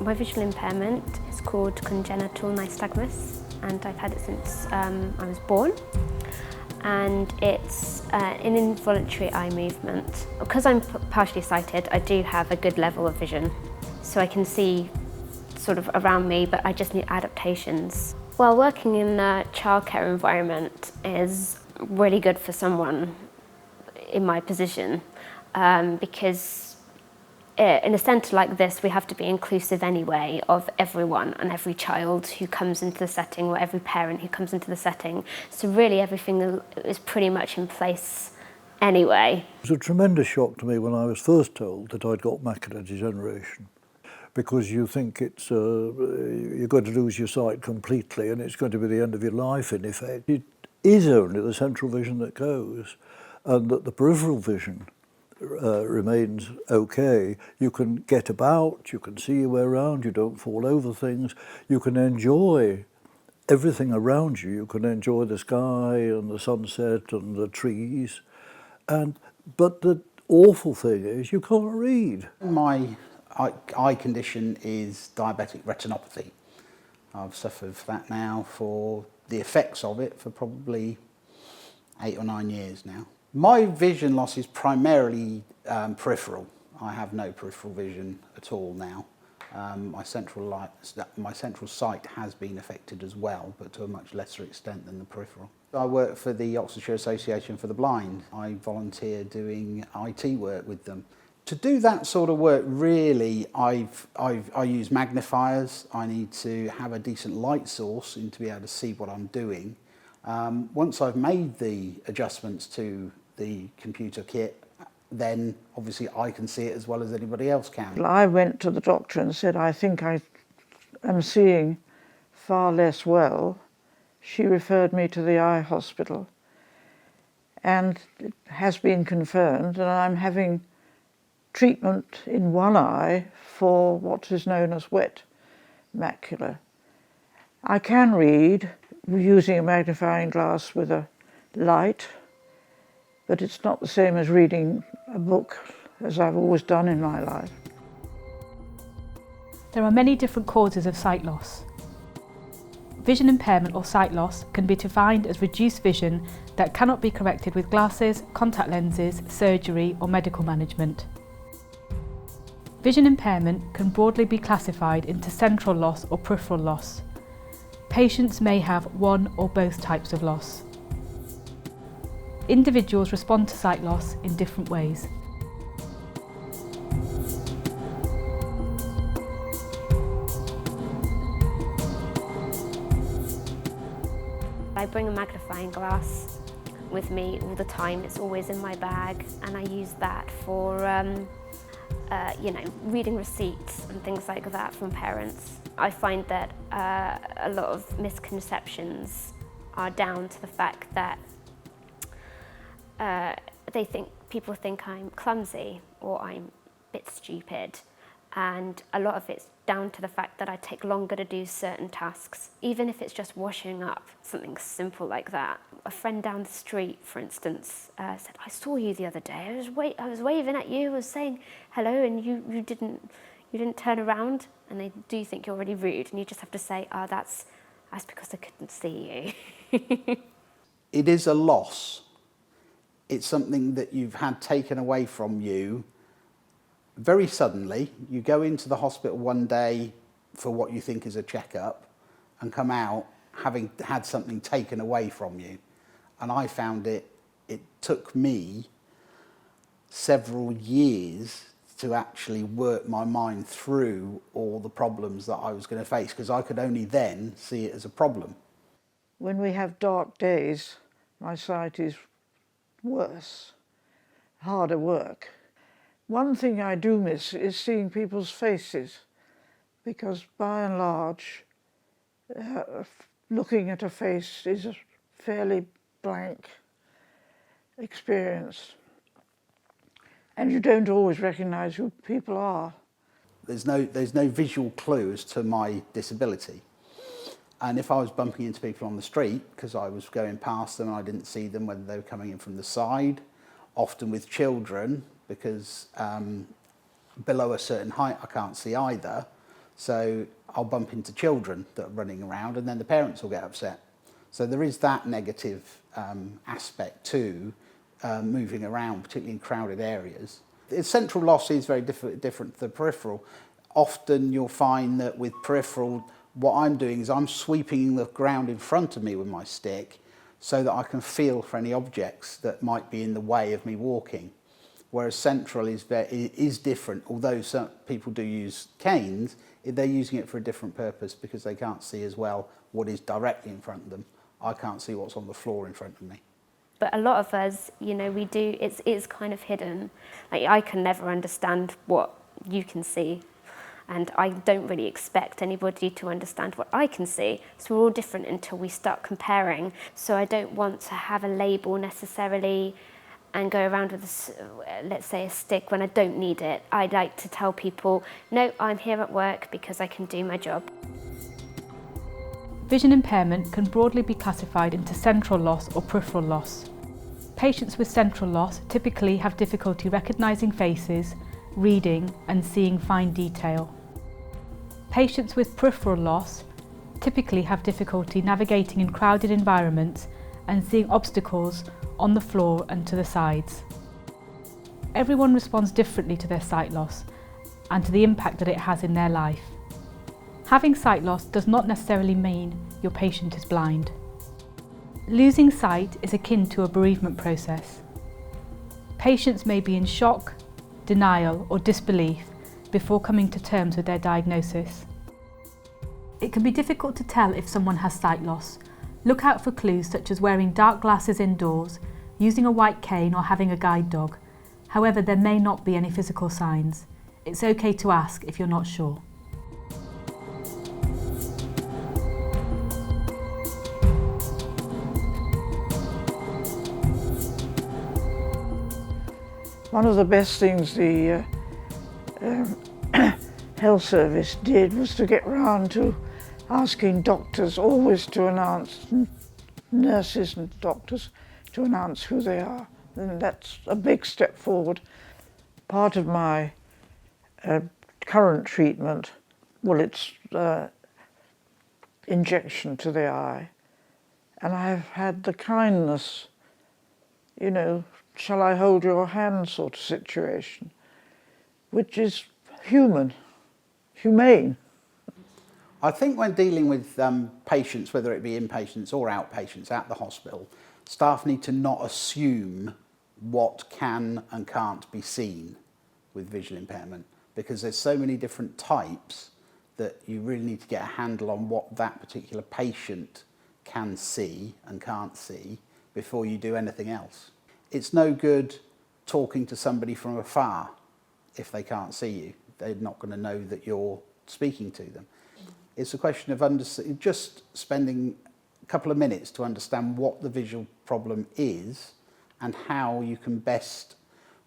My visual impairment is called congenital nystagmus, and I've had it since I was born. And it's an involuntary eye movement. Because I'm partially sighted, I do have a good level of vision, so I can see sort of around me, but I just need adaptations. Well, working in a childcare environment is really good for someone in my position, because in a centre like this, we have to be inclusive anyway of everyone and every child who comes into the setting, or every parent who comes into the setting. So really everything is pretty much in place anyway. It was a tremendous shock to me when I was first told that I'd got macular degeneration, because you think it's you're going to lose your sight completely and it's going to be the end of your life in effect. It is only the central vision that goes, and that the peripheral vision remains okay. You can get about, you can see your way around, you don't fall over things, you can enjoy everything around you. You can enjoy the sky and the sunset and the trees, but the awful thing is you can't read. My eye condition is diabetic retinopathy. I've suffered that now for the effects of it for probably 8 or 9 years now. My vision loss is primarily peripheral. I have no peripheral vision at all now. My central sight has been affected as well, but to a much lesser extent than the peripheral. I work for the Oxfordshire Association for the Blind. I volunteer doing IT work with them. To do that sort of work, really, I use magnifiers. I need to have a decent light source to be able to see what I'm doing. Once I've made the adjustments to the computer kit, then obviously I can see it as well as anybody else can. I went to the doctor and said, I think I am seeing far less well. She referred me to the eye hospital, and it has been confirmed, and I'm having treatment in one eye for what is known as wet macula. I can read using a magnifying glass with a light, but it's not the same as reading a book, as I've always done in my life. There are many different causes of sight loss. Vision impairment or sight loss can be defined as reduced vision that cannot be corrected with glasses, contact lenses, surgery or medical management. Vision impairment can broadly be classified into central loss or peripheral loss. Patients may have one or both types of loss. Individuals respond to sight loss in different ways. I bring a magnifying glass with me all the time. It's always in my bag, and I use that for reading receipts and things like that from parents. I find that a lot of misconceptions are down to the fact that people think I'm clumsy or I'm a bit stupid, and a lot of it's down to the fact that I take longer to do certain tasks, even if it's just washing up, something simple like that. A friend down the street, for instance, said, I saw you the other day, I was waving at you, I was saying hello, and you didn't turn around, and they do think you're really rude, and you just have to say, oh, that's because I couldn't see you. It is a loss. It's something that you've had taken away from you very suddenly. You go into the hospital one day for what you think is a checkup and come out having had something taken away from you. And I found it took me several years to actually work my mind through all the problems that I was going to face, because I could only then see it as a problem. When we have dark days, my sight is worse, harder work. One thing I do miss is seeing people's faces, because by and large, looking at a face is a fairly blank experience, and you don't always recognise who people are. There's no visual clue as to my disability. And if I was bumping into people on the street because I was going past them and I didn't see them, whether they were coming in from the side, often with children, because below a certain height I can't see either, so I'll bump into children that are running around and then the parents will get upset. So there is that negative aspect to moving around, particularly in crowded areas. The central loss is very different to the peripheral. Often you'll find that with peripheral, what I'm doing is I'm sweeping the ground in front of me with my stick so that I can feel for any objects that might be in the way of me walking. Whereas central is different. Although some people do use canes, they're using it for a different purpose because they can't see as well what is directly in front of them. I can't see what's on the floor in front of me. But a lot of us, you know, we do, it's kind of hidden. Like, I can never understand what you can see, and I don't really expect anybody to understand what I can see. So we're all different until we start comparing. So I don't want to have a label necessarily and go around with, let's say, a stick when I don't need it. I like to tell people, no, I'm here at work because I can do my job. Vision impairment can broadly be classified into central loss or peripheral loss. Patients with central loss typically have difficulty recognising faces, reading and seeing fine detail. Patients with peripheral loss typically have difficulty navigating in crowded environments and seeing obstacles on the floor and to the sides. Everyone responds differently to their sight loss and to the impact that it has in their life. Having sight loss does not necessarily mean your patient is blind. Losing sight is akin to a bereavement process. Patients may be in shock, denial or disbelief before coming to terms with their diagnosis. It can be difficult to tell if someone has sight loss. Look out for clues such as wearing dark glasses indoors, using a white cane or having a guide dog. However, there may not be any physical signs. It's okay to ask if you're not sure. One of the best things the health service did was to get round to asking doctors always to announce, nurses and doctors to announce who they are. And that's a big step forward. Part of my current treatment, well, it's injection to the eye. And I've had the kindness, you know, shall I hold your hand sort of situation, which is humane. I think when dealing with patients, whether it be inpatients or outpatients at the hospital, staff need to not assume what can and can't be seen with visual impairment, because there's so many different types that you really need to get a handle on what that particular patient can see and can't see before you do anything else. It's no good talking to somebody from afar if they can't see you. They're not going to know that you're speaking to them. It's a question of just spending a couple of minutes to understand what the visual problem is and how you can best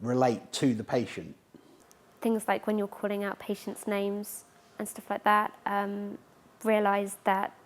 relate to the patient. Things like when you're calling out patients' names and stuff like that, realise that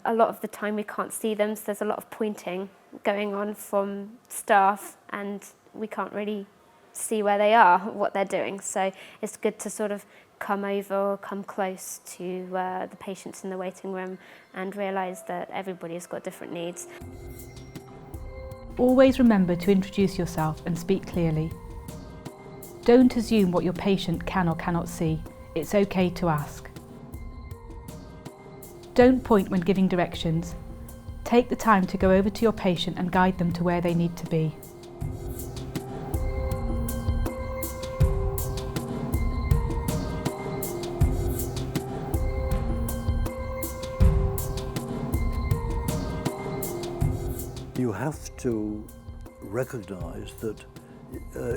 a lot of the time we can't see them, so there's a lot of pointing going on from staff and we can't really see where they are, what they're doing. So it's good to sort of come over or come close to the patients in the waiting room and realise that everybody's got different needs. Always remember to introduce yourself and speak clearly. Don't assume what your patient can or cannot see. It's okay to ask. Don't point when giving directions. Take the time to go over to your patient and guide them to where they need to be. You have to recognise that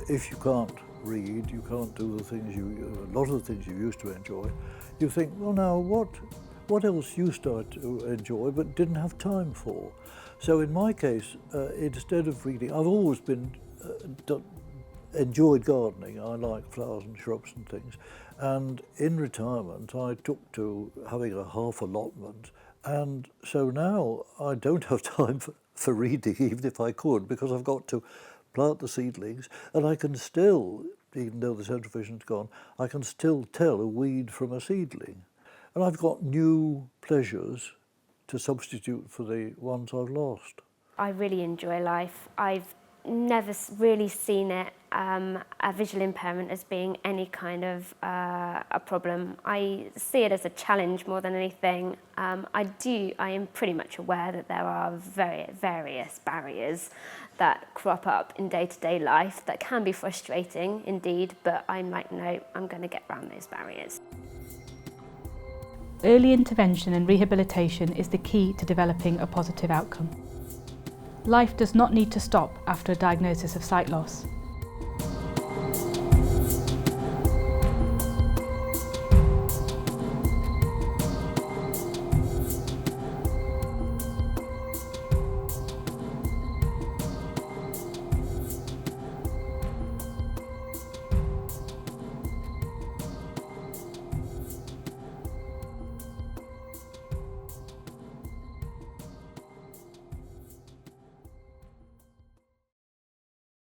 if you can't read, you can't do the things a lot of the things you used to enjoy, you think, well now, what else you start to enjoy but didn't have time for? So in my case, instead of reading, I've always been enjoyed gardening. I like flowers and shrubs and things. And in retirement, I took to having a half allotment. And so now I don't have time for reading, even if I could, because I've got to plant the seedlings. And I can still, even though the central vision's gone, I can still tell a weed from a seedling. And I've got new pleasures to substitute for the ones I've lost. I really enjoy life. I've never really seen it, a visual impairment, as being any kind of a problem. I see it as a challenge more than anything. I am pretty much aware that there are various barriers that crop up in day-to-day life that can be frustrating indeed, but I'm like, no, I'm going to get around those barriers. Early intervention and rehabilitation is the key to developing a positive outcome. Life does not need to stop after a diagnosis of sight loss.